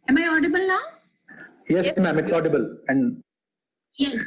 Am I audible now? Yes, ma'am, it's audible. And yes,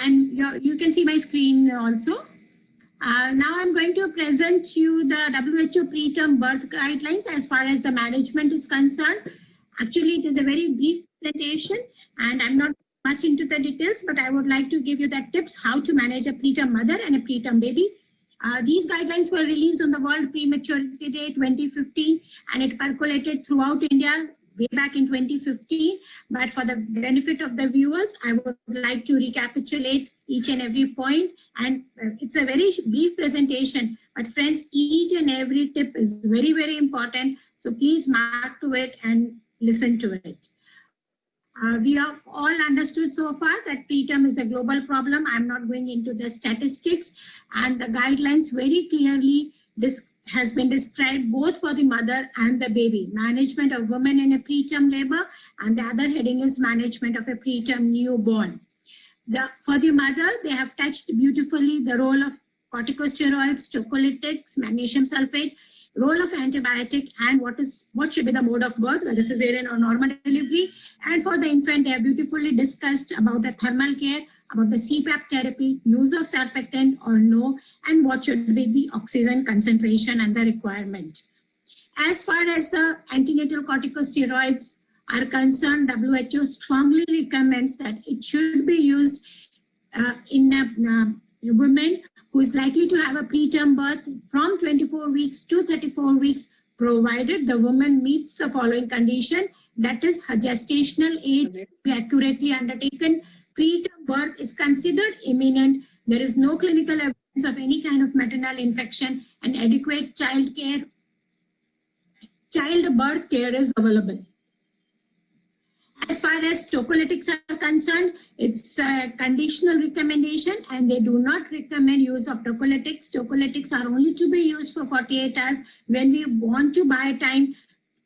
and you can see my screen also. Now I'm going to present you the WHO preterm birth guidelines as far as the management is concerned. Actually, it is a very brief presentation and I'm not much into the details, but I would like to give you the tips how to manage a preterm mother and a preterm baby. These guidelines were released on the World Prematurity Day 2015 and it percolated throughout India way back in 2015. But for the benefit of the viewers, I would like to recapitulate each and every point. And it's a very brief presentation. But friends, each and every tip is very, very important. So please mark to it and listen to it. We have all understood so far that preterm is a global problem. I'm not going into the statistics, and the guidelines very clearly has been described both for the mother and the baby. Management of women in a preterm labor, and the other heading is management of a preterm newborn. For the mother, they have touched beautifully the role of corticosteroids, tocolytics, magnesium sulfate, role of antibiotic, and what should be the mode of birth, whether cesarean or normal delivery. And for the infant, they have beautifully discussed about the thermal care, about the CPAP therapy, use of surfactant or no, and what should be the oxygen concentration and the requirement. As far as the antenatal corticosteroids are concerned, WHO strongly recommends that it should be used in women who is likely to have a preterm birth from 24 weeks to 34 weeks, provided the woman meets the following condition, that is her gestational age be accurately undertaken, preterm birth is considered imminent, there is no clinical evidence of any kind of maternal infection, and adequate childbirth care is available. As far as tocolytics are concerned, it's a conditional recommendation and they do not recommend use of tocolytics. Tocolytics are only to be used for 48 hours when we want to buy time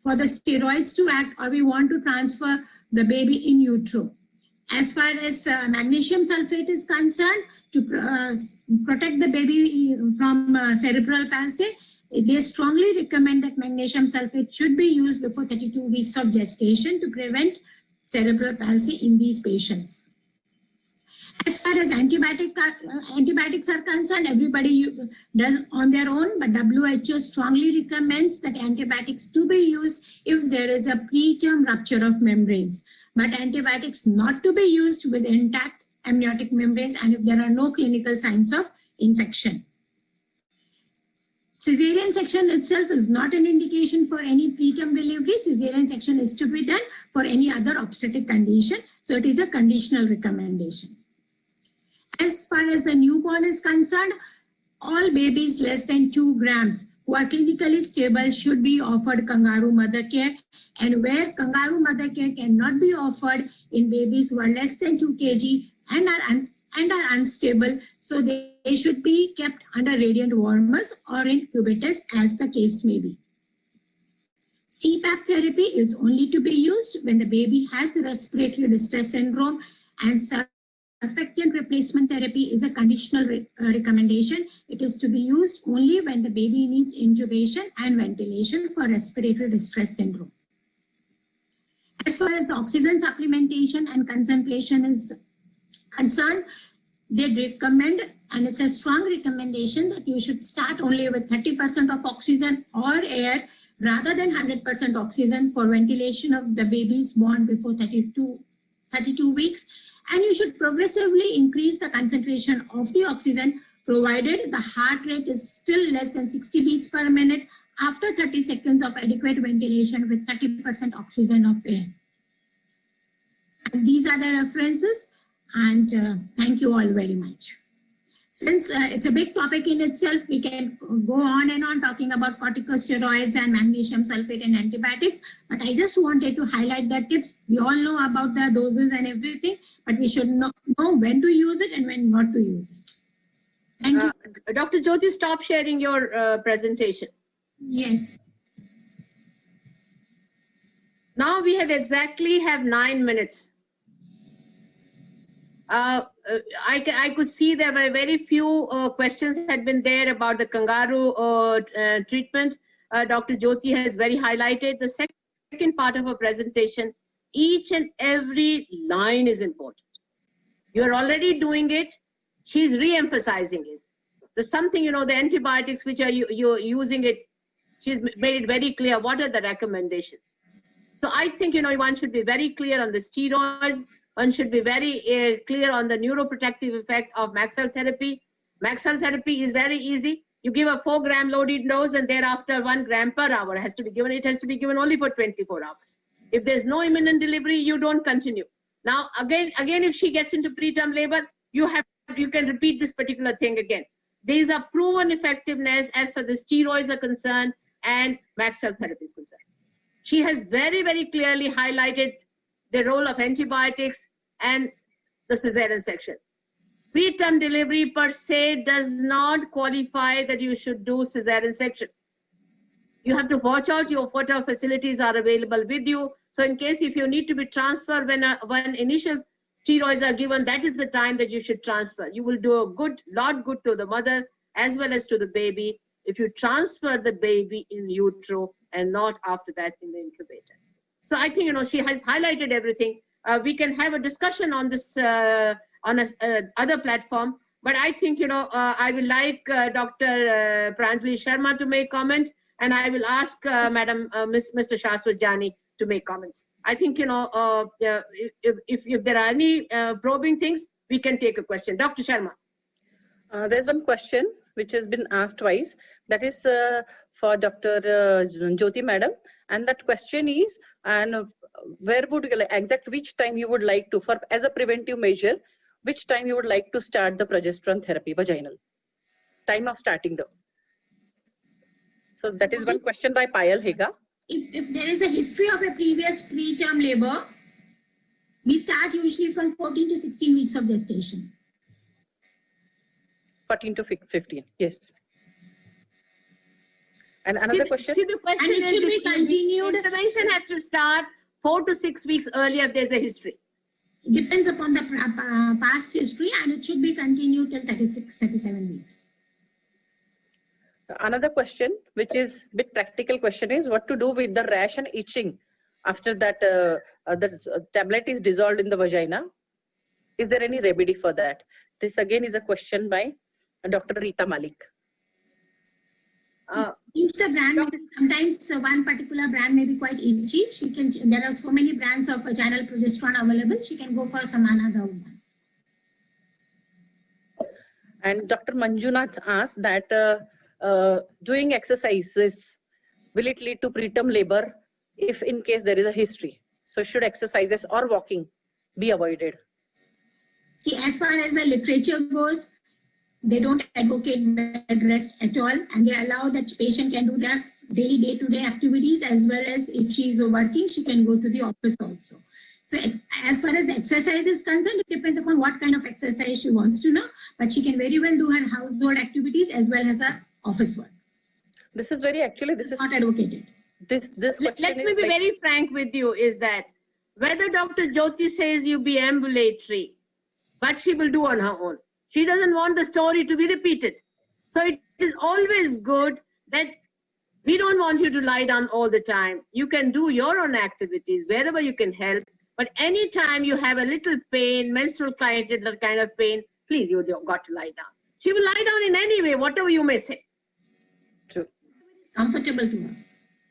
for the steroids to act or we want to transfer the baby in utero. As far as magnesium sulfate is concerned, to protect the baby from cerebral palsy, they strongly recommend that magnesium sulfate should be used before 32 weeks of gestation to prevent cerebral palsy in these patients. As far as antibiotics are concerned, everybody does on their own, but WHO strongly recommends that antibiotics to be used if there is a preterm rupture of membranes, but antibiotics not to be used with intact amniotic membranes and if there are no clinical signs of infection. Cesarean section itself is not an indication for any preterm delivery. Cesarean section is to be done for any other obstetric condition. So it is a conditional recommendation. As far as the newborn is concerned, all babies less than 2 grams who are clinically stable should be offered kangaroo mother care. And where kangaroo mother care cannot be offered in babies who are less than 2 kg and are unstable, so they should be kept under radiant warmers or in cubitus as the case may be. CPAP therapy is only to be used when the baby has respiratory distress syndrome, and surfactant replacement therapy is a conditional recommendation. It is to be used only when the baby needs intubation and ventilation for respiratory distress syndrome. As far as oxygen supplementation and concentration is concerned, they recommend, and it's a strong recommendation, that you should start only with 30% of oxygen or air rather than 100% oxygen for ventilation of the babies born before 32 weeks. And you should progressively increase the concentration of the oxygen provided the heart rate is still less than 60 beats per minute after 30 seconds of adequate ventilation with 30% oxygen of air. And these are the references, and thank you all very much. Since it's a big topic in itself, we can go on and on talking about corticosteroids and magnesium sulfate and antibiotics, but I just wanted to highlight the tips. We all know about the doses and everything, but we should know when to use it and when not to use it. Thank you. Dr. Jyoti, stop sharing your presentation. Yes. Now we exactly have 9 minutes. I could see there were very few questions had been there about the kangaroo treatment. Dr. Jyoti has very highlighted. The second part of her presentation each and every line is important. You're already doing it. She's re-emphasizing it. There's something, the antibiotics which are you're using it. She's made it very clear. What are the recommendations? So I think, one should be very clear on the steroids. One should be very clear on the neuroprotective effect of Maxell therapy. Maxell therapy is very easy. You give a 4-gram loaded dose and thereafter 1 gram per hour has to be given. It has to be given only for 24 hours. If there's no imminent delivery, you don't continue. Now, again, if she gets into preterm labor, you can repeat this particular thing again. These are proven effectiveness as far as the steroids are concerned and Maxell therapy is concerned. She has very, very clearly highlighted the role of antibiotics and the cesarean section. Preterm delivery per se does not qualify that you should do cesarean section. You have to watch out what facilities are available with you. So in case if you need to be transferred when initial steroids are given, that is the time that you should transfer. You will do a lot good to the mother as well as to the baby if you transfer the baby in utero and not after that in the incubator. So I think, she has highlighted everything. We can have a discussion on this on other platform, but I think, I will like Dr. Pranjali Sharma to make comment, and I will ask Mr. Shashwat Jani to make comments. I think, if there are any probing things, we can take a question. Dr. Sharma. There's one question which has been asked twice. That is for Dr. Jyoti Madam. And that question is, and where would you like, exact which time you would like to, for as a preventive measure, which time you would like to start the progesterone therapy, vaginal? Time of starting though. So that is one question by Payal Hega. If there is a history of a previous preterm labor, we start usually from 14 to 16 weeks of gestation. 14 to 15, yes. And another question? See, the question and it should be continued. Intervention has to start 4 to 6 weeks earlier if there's a history. Depends upon the past history, and it should be continued till 36, 37 weeks. Another question, which is a bit practical question, is what to do with the rash and itching after that the tablet is dissolved in the vagina. Is there any remedy for that? This again is a question by Dr. Rita Malik. Sometimes one particular brand may be quite itchy. There are so many brands of vaginal progesterone available. She can go for some another one. And Dr. Manjunath asked that doing exercises, will it lead to preterm labor if in case there is a history? So should exercises or walking be avoided? See, as far as the literature goes, they don't advocate bed rest at all, and they allow that patient can do their daily day-to-day activities, as well as if she is working, she can go to the office also. So as far as the exercise is concerned, it depends upon what kind of exercise she wants to know, but she can very well do her household activities as well as her office work. This is very, actually, this is not advocated. This Let me be very frank with you, is that whether Dr. Jyoti says you be ambulatory, but she will do on her own. She doesn't want the story to be repeated. So it is always good that we don't want you to lie down all the time. You can do your own activities wherever you can help. But anytime you have a little pain, menstrual kind of pain, please, you got to lie down. She will lie down in any way, whatever you may say. True. Comfortable to her.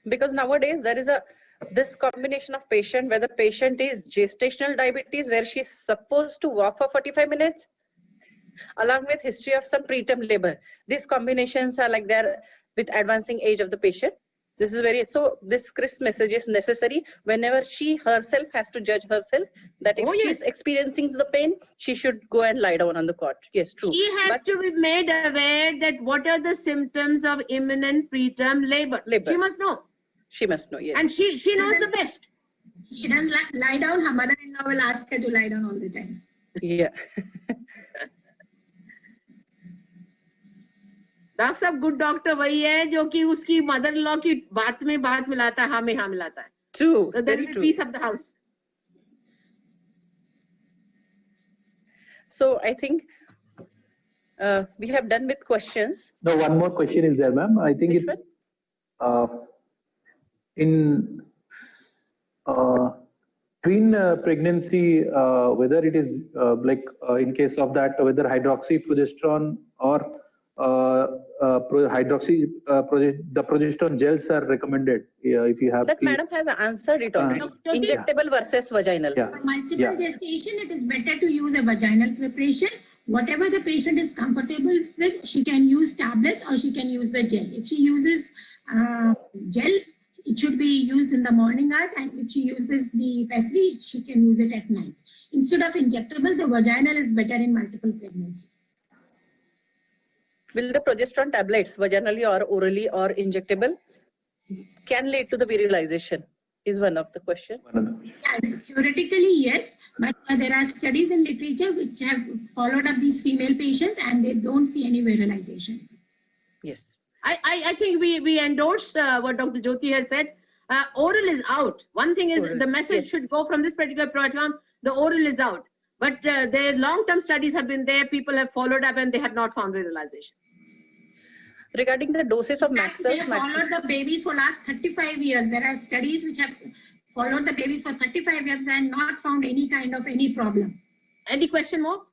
Because nowadays there is this combination of patient where the patient is gestational diabetes, where she's supposed to walk for 45 minutes, along with history of some preterm labor. These combinations are like they're with advancing age of the patient. This is so this crisp message is necessary whenever she herself has to judge herself that if she's experiencing the pain, she should go and lie down on the cot. Yes, true. She has to be made aware that what are the symptoms of imminent preterm labor. She must know. She must know, yes. And she knows the best. She doesn't lie down. Her mother-in-law will ask her to lie down all the time. Yeah. Doctor साहब good doctor वही है जो कि उसकी mother in law की बात में बात मिलाता है, हाँ में हाँ मिलाता है. True. So there will be peace of the house. So I think we have done with questions. No, one more question is there, ma'am. I think Which it's in Twin pregnancy, whether it is in case of that, whether hydroxyprogesterone or the progesterone gels are recommended if you have That madam has answered it already. Injectable versus vaginal. Yeah. For multiple Yeah. gestation, it is better to use a vaginal preparation. Whatever the patient is comfortable with, she can use tablets or she can use the gel. If she uses gel, it should be used in the morning hours, and if she uses the pessary, she can use it at night. Instead of injectable, the vaginal is better in multiple pregnancy. Will the progesterone tablets, vaginally or orally or injectable, can lead to the virilization? Is one of the question. Yeah, theoretically, yes, but there are studies in literature which have followed up these female patients and they don't see any virilization. Yes. I think we endorse what Dr. Jyoti has said. Oral is out. One thing is Oral, the message yes. should go from this particular program. The oral is out. But the long-term studies have been there. People have followed up and they have not found virilization. Regarding the doses of They Maxel, have followed the babies for last 35 years. There are studies which have followed the babies for 35 years and not found any problem. Any question more?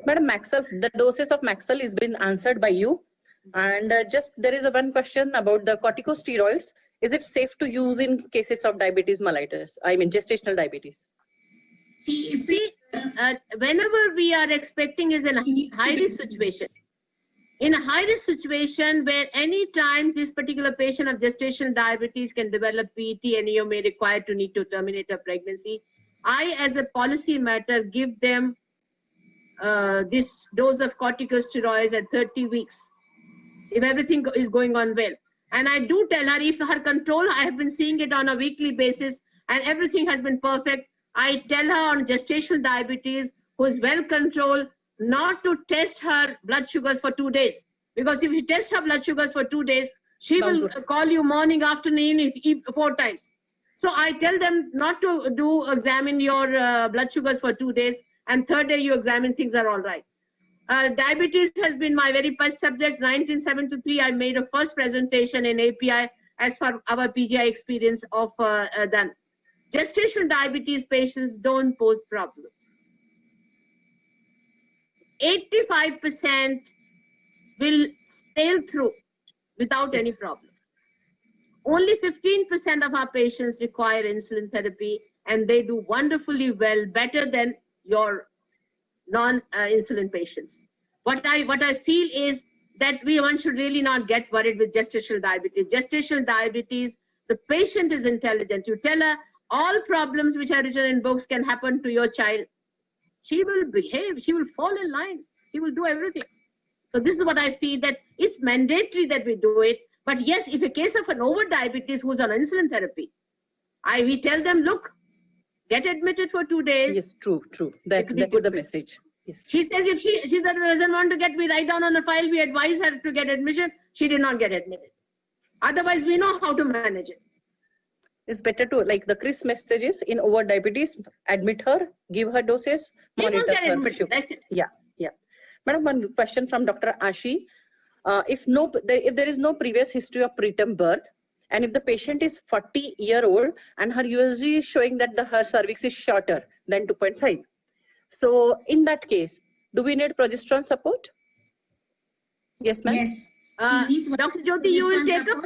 Madam, Maxel, the doses of Maxel is been answered by you. And just there is a one question about the corticosteroids. Is it safe to use in cases of diabetes mellitus? I mean gestational diabetes. See, Whenever we are expecting is in a high-risk situation, in a high-risk situation where any time this particular patient of gestational diabetes can develop PET and you may require to need to terminate a pregnancy, I, as a policy matter, give them this dose of corticosteroids at 30 weeks, if everything is going on well. And I do tell her, if her control, I have been seeing it on a weekly basis and everything has been perfect, I tell her on gestational diabetes, who is well controlled, not to test her blood sugars for 2 days. Because if you test her blood sugars for 2 days, she will call you morning, afternoon, 4 times. So I tell them not to examine your blood sugars for 2 days, and third day you examine things are all right. Diabetes has been my very pet subject. 1973, I made a first presentation in API as for our PGI experience of done. Gestational diabetes patients don't pose problems. 85% will sail through without any problem. Only 15% of our patients require insulin therapy, and they do wonderfully well, better than your non-insulin patients. What I feel is that one should really not get worried with gestational diabetes. Gestational diabetes, the patient is intelligent. You tell her all problems which are written in books can happen to your child. She will behave, she will fall in line, she will do everything. So this is what I feel, that it's mandatory that we do it. But yes, if a case of an over-diabetes who's on insulin therapy, we tell them, look, get admitted for 2 days. Yes, true. That is the message. Yes. She says if she doesn't want to we write down on a file, we advise her to get admission. She did not get admitted. Otherwise, we know how to manage it. It's better to, like the Chris messages in over diabetes, admit her, give her doses, monitor her. That's it. Yeah. Madam, one question from Dr. Ashi. If there is no previous history of preterm birth, and if the patient is 40-year-old and her USG is showing that her cervix is shorter than 2.5, so in that case, do we need progesterone support? Yes, ma'am. yes. Dr. Jyoti, you will take up.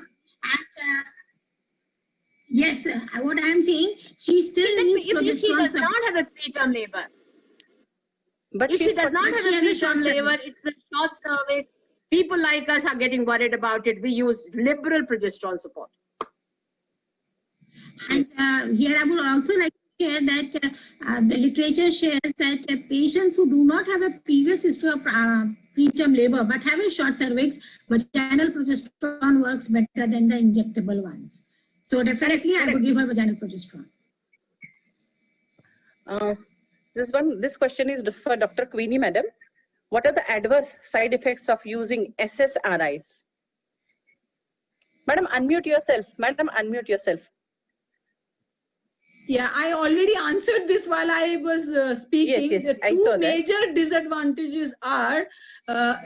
Yes, what I am saying, she still needs If she progesterone does support. not have a preterm labor, But if she she's does not have a she has a preterm short labor, cervix. it's a short cervix. People like us are getting worried about it. We use liberal progesterone support. And here I would also like to share that the literature shares that patients who do not have a previous history of preterm labor but have a short cervix, vaginal progesterone works better than the injectable ones. So definitely I would give her vaginal progesterone. This question is for Dr. Queenie, madam. What are the adverse side effects of using SSRIs? Madam, unmute yourself. Madam, unmute yourself. Yeah, I already answered this while I was speaking. Yes, I The saw two that. major disadvantages are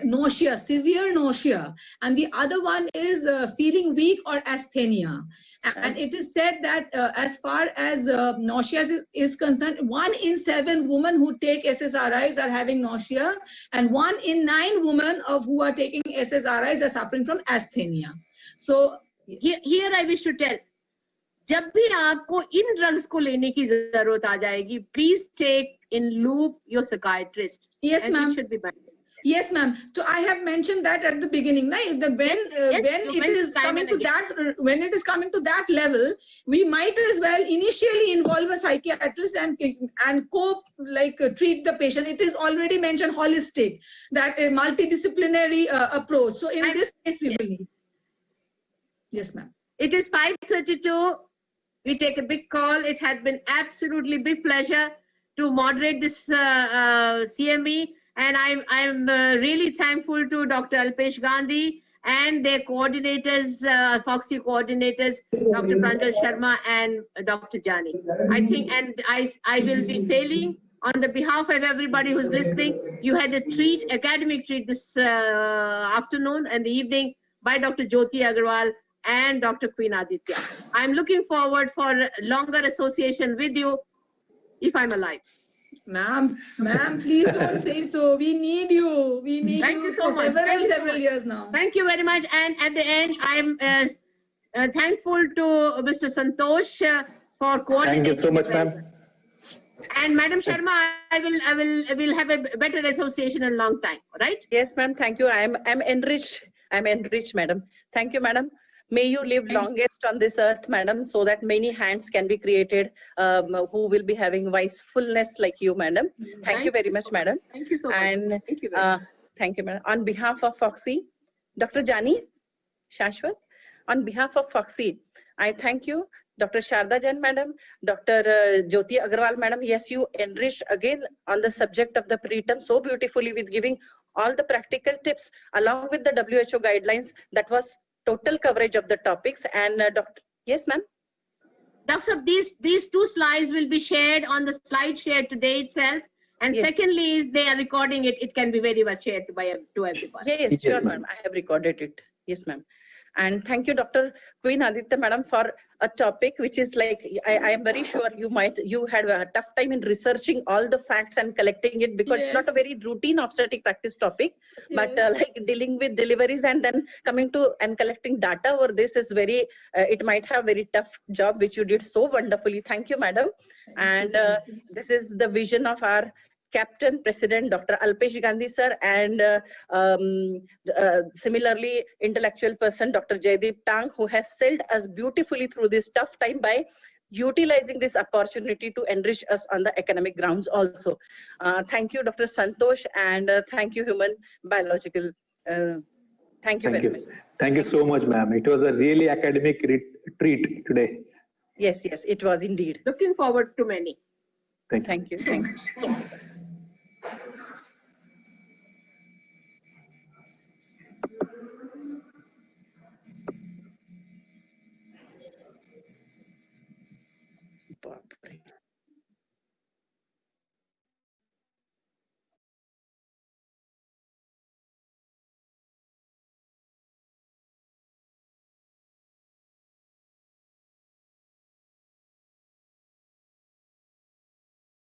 nausea, severe nausea, and the other one is feeling weak or asthenia. And it is said that as far as nausea is concerned, 1 in 7 women who take SSRIs are having nausea, and 1 in 9 women who are taking SSRIs are suffering from asthenia. So Here I wish to tell, जब भी आपको इन drugs को लेने की जरूरत आ जाएगी, please take in loop your psychiatrist. Yes, And it ma'am. should be managed. Yes, ma'am. So I have mentioned that at the beginning, right? That when you it is mentioned time coming and to that, when it is coming to that level, we might as well initially involve a psychiatrist and treat the patient. It is already mentioned holistic, that a multidisciplinary approach. So in this case, we will need. Yes, ma'am. It is 5:32. We take a big call. It has been absolutely big pleasure to moderate this CME, and I'm really thankful to Dr. Alpesh Gandhi and their coordinators, Foxy coordinators, Dr. Pranjal Sharma and Dr. Jani. I think, and I will be failing on the behalf of everybody who's listening. You had a treat, academic treat this afternoon and the evening by Dr. Jyoti Agarwal and Dr. Queen Aditya. I'm looking forward for longer association with you if I'm alive. Ma'am, please don't say so. We need you. We need Thank you you so for much. Thank you so several much. years now. Thank you very much. And at the end, I'm thankful to Mr. Santosh for coordinating. Thank you so much, ma'am. And Madam Sharma, I will have a better association in a long time. Right? Yes, ma'am. Thank you. I'm enriched. I'm enriched, madam. Thank you, madam. May you live longest on this earth, madam, so that many hands can be created who will be having wisefulness like you, madam. Thank you very much, madam. Thank you so much. And Thank you very much. thank you, madam. On behalf of Foxy, Dr. Jani Shashwat, on behalf of Foxy, I thank you, Dr. Sharda Jain, madam, Dr. Jyoti Agarwal, madam. Yes, you enriched again on the subject of the preterm so beautifully with giving all the practical tips along with the WHO guidelines. That was total coverage of the topics. And Dr. Yes, ma'am. Doctor, these two slides will be shared on the slide share today itself. And Yes. secondly, is they are recording it. It can be very much shared to everyone. Yes, Yes, sure, ma'am. ma'am. I have recorded it. Yes, ma'am. And thank you, Dr. Queen Aditya, madam, for a topic which is like, I am very sure you had a tough time in researching all the facts and collecting it, because it's not a Yes. very routine obstetric practice topic, but Yes. like dealing with deliveries and then coming to and collecting data over this is very, it might have very tough job, which you did so wonderfully. Thank you, madam. And this is the vision of our Captain President Dr. Alpesh Gandhi sir, and similarly intellectual person Dr. Jaideep Tang, who has sailed us beautifully through this tough time by utilizing this opportunity to enrich us on the academic grounds also. Thank you, Dr. Santosh, and thank you, Human Biological. Thank you very much. Thank you so much, ma'am. It was a really academic treat today. Yes, it was indeed. Looking forward to many. Thank you. Thank you. Thank you.